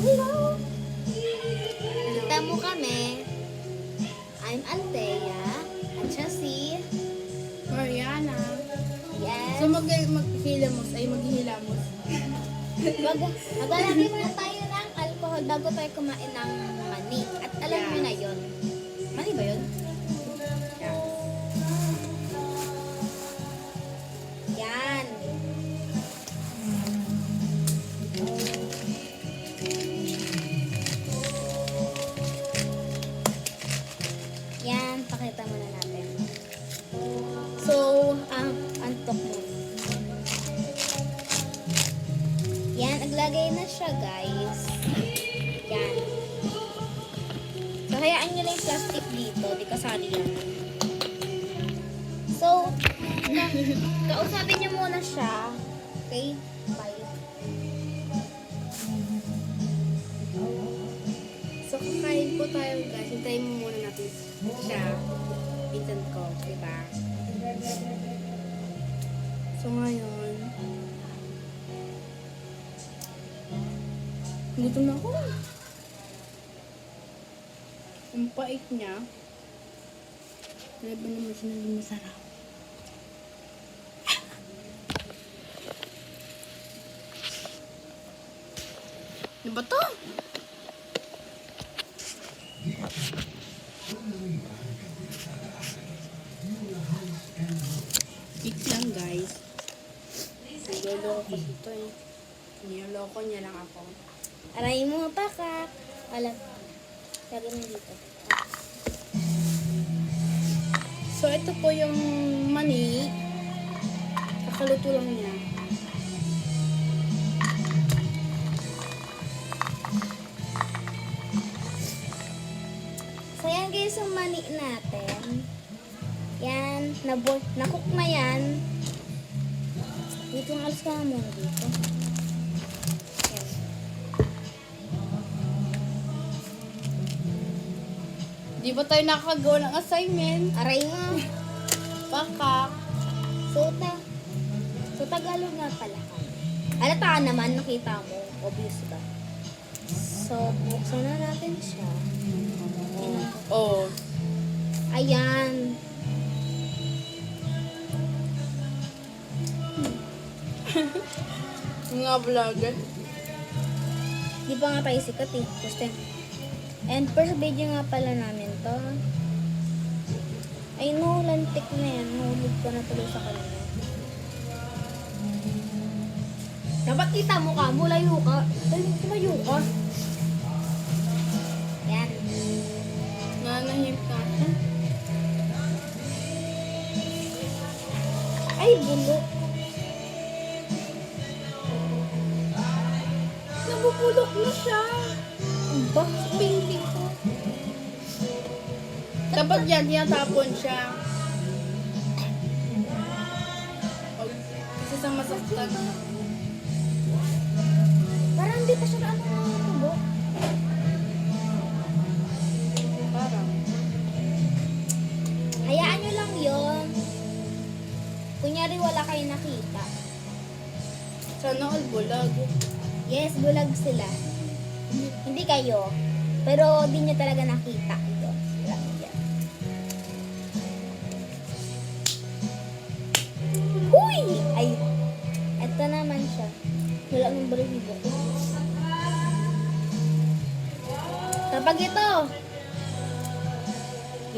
Hello! Kita mo kami. I'm Althea. At siya si... Mariana. Yes. So maghihilamos ay maghihilamos. Maglalagay muna tayo ng alcohol bago tayo kumain ng mani. At alam Yeah. nyo na yun. Mani ba yun? Yeah. Yan. Yan, pakita muna natin. So, antok mo. Yan, naglagay na siya, guys. Yan. So, hayaan nyo lang yung plastic dito. Di kasali yan. So, kausapin nyo muna siya. Okay? Bye. So kakain po tayo guys. Hintayin mo muna natin siya. Pinsan ko, diba? So ngayon, gutom na ako. Ang pait niya. Ano ba naman siya naging masarap? Ano ba to? Cake lang guys. Niloloko ko ito eh. Niloloko niya lang ako. Aray mo, pakak. Wala. Lagay mo dito. So ito po yung mani. Kakaluto lang niya. So, yan guys, yung mani natin. Yan, nakook na yan. Dito, alas ka na muna dito. Yan. Di ba tayo nakakagawa ng assignment? Aray mo. Pakak. So, Tagalog nga pala. Alata naman, nakita mo. Obvious ba? So, buksan na natin siya. Oh. Ayan. Mga vlogger. Di pa nga tayo sikat eh. Gusto. And first video nga pala namin to. Ay no, lantik na yan. Nahulog ko na tuloy sa kanila. Dapat kita mo ka, mulayo ka. Tumayo ka. Yan. Nanahimik na. Ay, bulok. Nabubulok na siya. Ba? Pinti ko. Dapat yan, tinatapon siya. Kasi sa masaktan. Parang hindi pa siya na tubo. Parang. Hayaan nyo lang yon. Kunyari wala kayo nakita. Sana all bulag. Yes, bulag sila. Hindi kayo. Pero di nyo talaga nakita. Ito. Yan. Uy! Ay! Ito naman siya. Wala nang baribo ko. Kapag ito.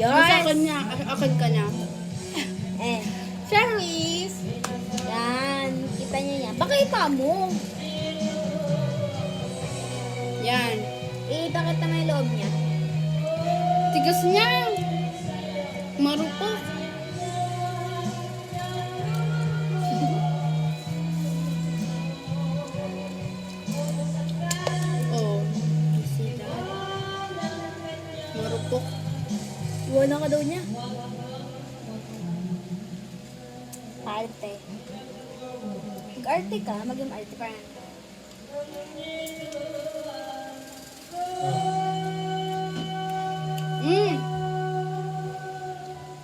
Nasa Yours! akin niya. Akin ka niya. Eh. Cherries! Yan. Kita nyo yan. Pakita mo. Yan. Ipakita mo yung loob niya. Tigas niya. Marupok. Oh. You see that? Marupok. Iwanan ka daw niya. Arte. Mag-arte ka, maging arte pa yan.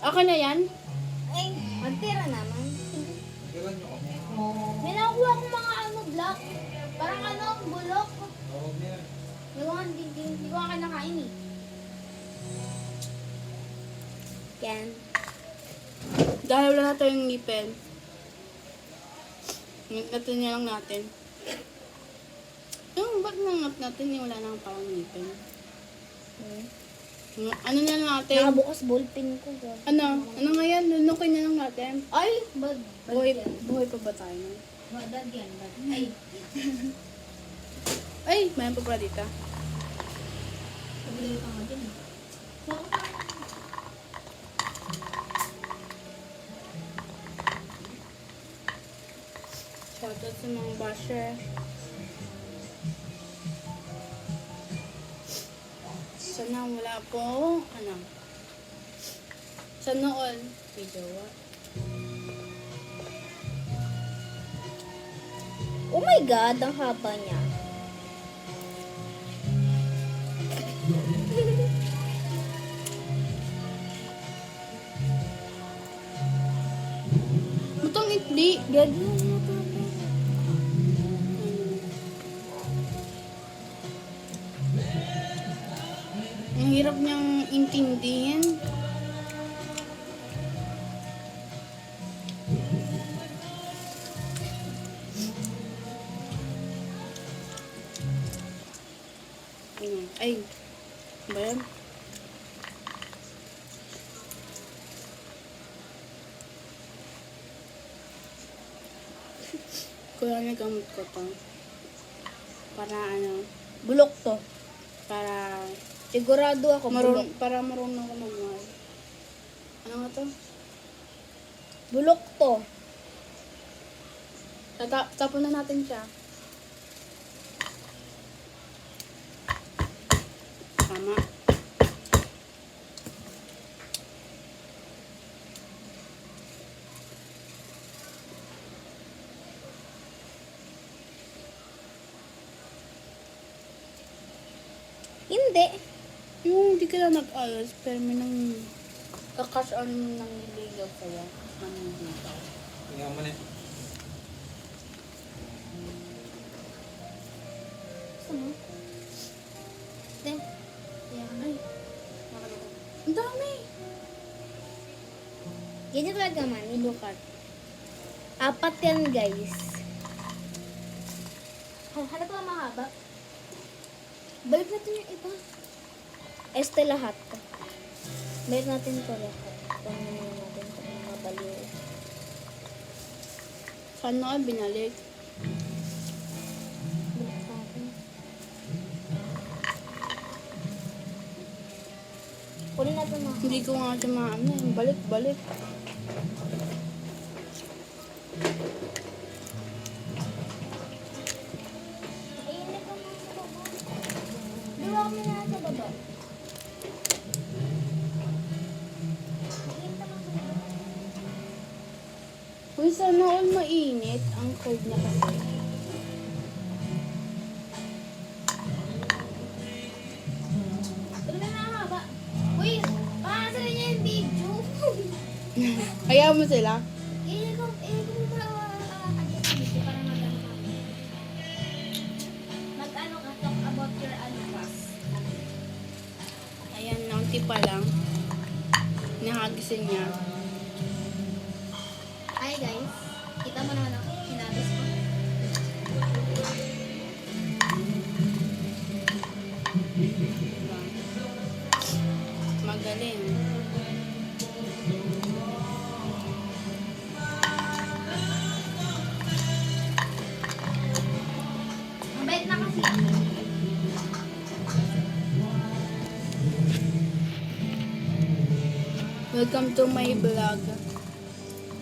Ako na yan? Ay, ang tira naman. May nakuha akong mga block. Parang bulok. kinakain eh. Yan. Dahil wala na tayong ngipin. Ngit-ngatin niya lang natin. Yung ba't nangat natin yung wala nang parang ngipin? Ano na lang natin? Nakabukas ballpen ko. God. Ano nga yan? Lunukin na lang natin. Ay, bad Buhay pa ba tayo? Bad yan. Ay, Ay, mayroon pa pala dito. pabili ka nga din. Shoutout sa mga basher. Sana wala po, sana all video. Oh my God, ang haba niya. Butang itli. Gagi mo na to. Ang hirap niyang intindihin. Ay, ba yan? Kuya na gamot ko to. Para Bulok to. para Sigurado ako bulok. para marunong ako magmahal. Ano nga to? Bulok to. Tapon na natin siya. Tama. Hindi. Yung hindi ka na nag-ayos, pero may nang kakash on ng niligaw sa'yo. Nang niligaw. Tingnan mo na. Gusto mo? Hindi. Ay, ang dami! Ganyan talaga man, ilukart. 4 yan, guys. Hanap pa mahaba. Balik natin yung iba. Este lahat. Balik natin ito lahat. Panginoon natin ito mga baliw. Saan na binalik? Balik natin. Kunin natin mga. Hindi ko nga siya maano. Balik. Mainit ang mga sa baba. Diba kami na sa baba? Mainit ang mga sa baba. Uy, sana all mainit. Ang cold na kasi. Tignan na ang haba. Uy, pakasa rin niya yung video. Kaya mo sila? Kung para adjust dito para magano kami. Mag-ano ka, talk about your class. Ayan, naunti pa lang. Nahagisin niya. Hi guys, kita mo naman ako, hinabis ko. Diba? Magaling. Mabait na kasi. Welcome to my vlog.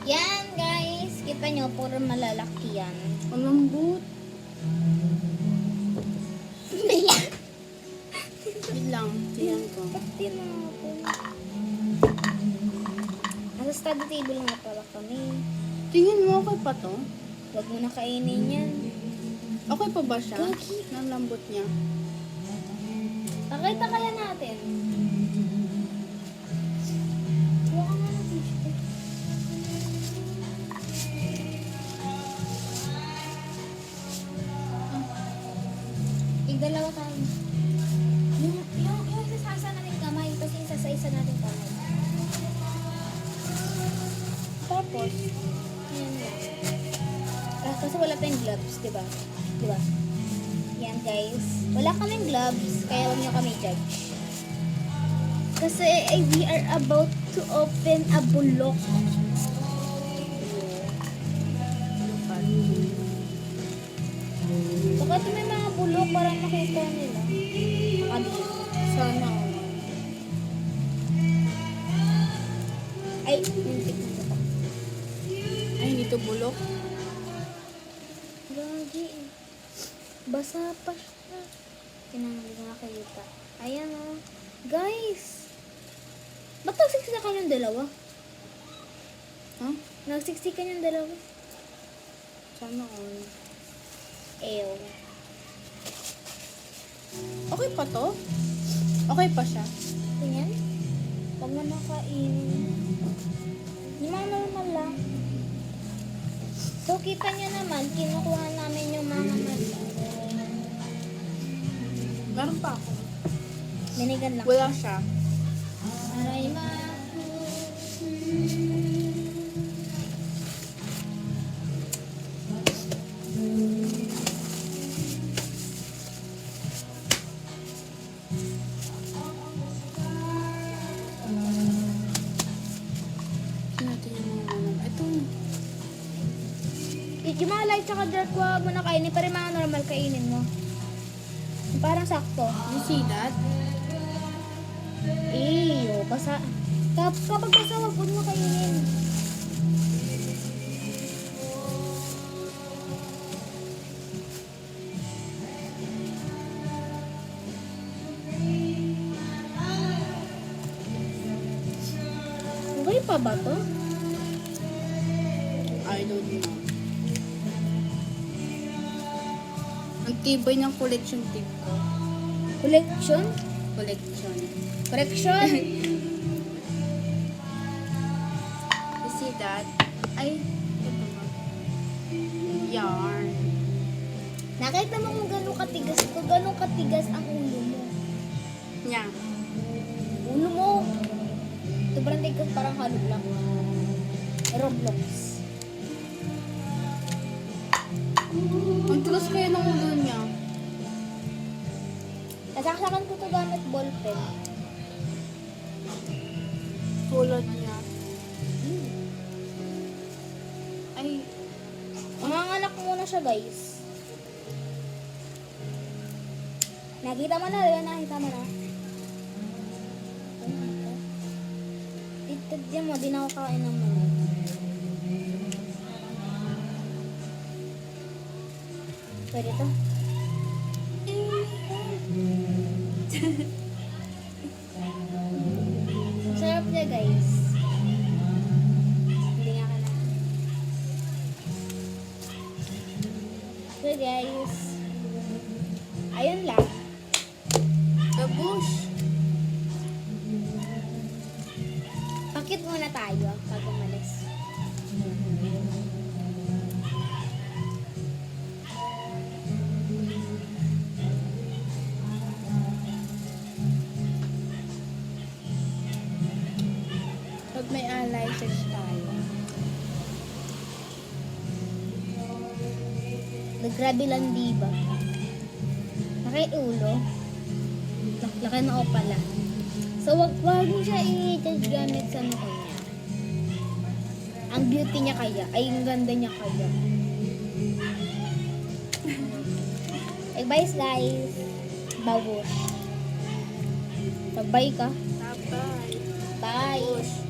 Yan guys, kita nyo, puro malalaki yan. Ang lambot. Wait lang. Tingnan ko. Pati na ako. Nasa study table nga pala kami. Tingin mo, okay pa to? Huwag mo na kainin yan. Okay pa ba siya? Gagi. Ang lambot niya. Pakita kaya natin. Kuha ka nga ng tissue. Igdalawa tayo. Yung isa-isa natin kamay. Tapos, yan lang. Kasi wala tayong gloves, di ba? Di ba? Yan guys. Wala kaming gloves, kaya huwag niyo kami judge. Kasi we are about to open a bulok. Bakit may mga bulok para makita nila? Ano? Sana. Ay, nintik na ito. Ay, dito bulok. Gagi eh. Basa pa siya. Hindi ko nakakita. Ayan o. Guys! Ba't nagsiksikan yung dalawa? Huh? Nagsiksikan yung dalawa? Sana all. Ew. Okay pa to? Okay pa siya? Tingnan. Huwag mo nakainin. Yung mga normal lang. So, kita nyo naman, kinukuha namin yung mga mali. Meron pa ako. Binigan lang. Wala siya. Aray ma. Natin yung mga ano. Ito. Yung mga light tsaka dark, huwag mo na kainin. Pero yung mga normal, kainin mo. Yung parang sakto. You see that? Ew, basa. Kapag basa, huwag mo kainin. Okay pa ba to? I don't know. Ang tibay ng collection tip ko. Collection? Collection. Correction? You see that? Ay, ito ba? Yarn. Nakita mo kung gano'ng katigas to, gano'ng katigas ang ulo mo. Nya. Ulo mo. Sobrang tigas, parang halo lang. Roblox. Ang tulas kaya ng ulo niya. Nasaksakan ko to gamit ballpen. Tulad niya. Ay, Umanganak muna siya, guys. Nakita mo na, diba? Nakita mo na. Titadyan mo, di na ako kain ng manok. Pwede to? Ang sarap niya, guys. Hindi nga ka na. So, guys. Ayun lang. the bush. Pakit muna tayo pag umalis. Pag may alay, search tayo. Grabe lang, diba? Nakiulo. Laki na o pala. So, wag mo siya i-judge gamit sa mukha niya. Ang beauty niya kaya, ay ang ganda niya kaya. Bye guys. Babush. Bye ka. Bye-bye. Bye.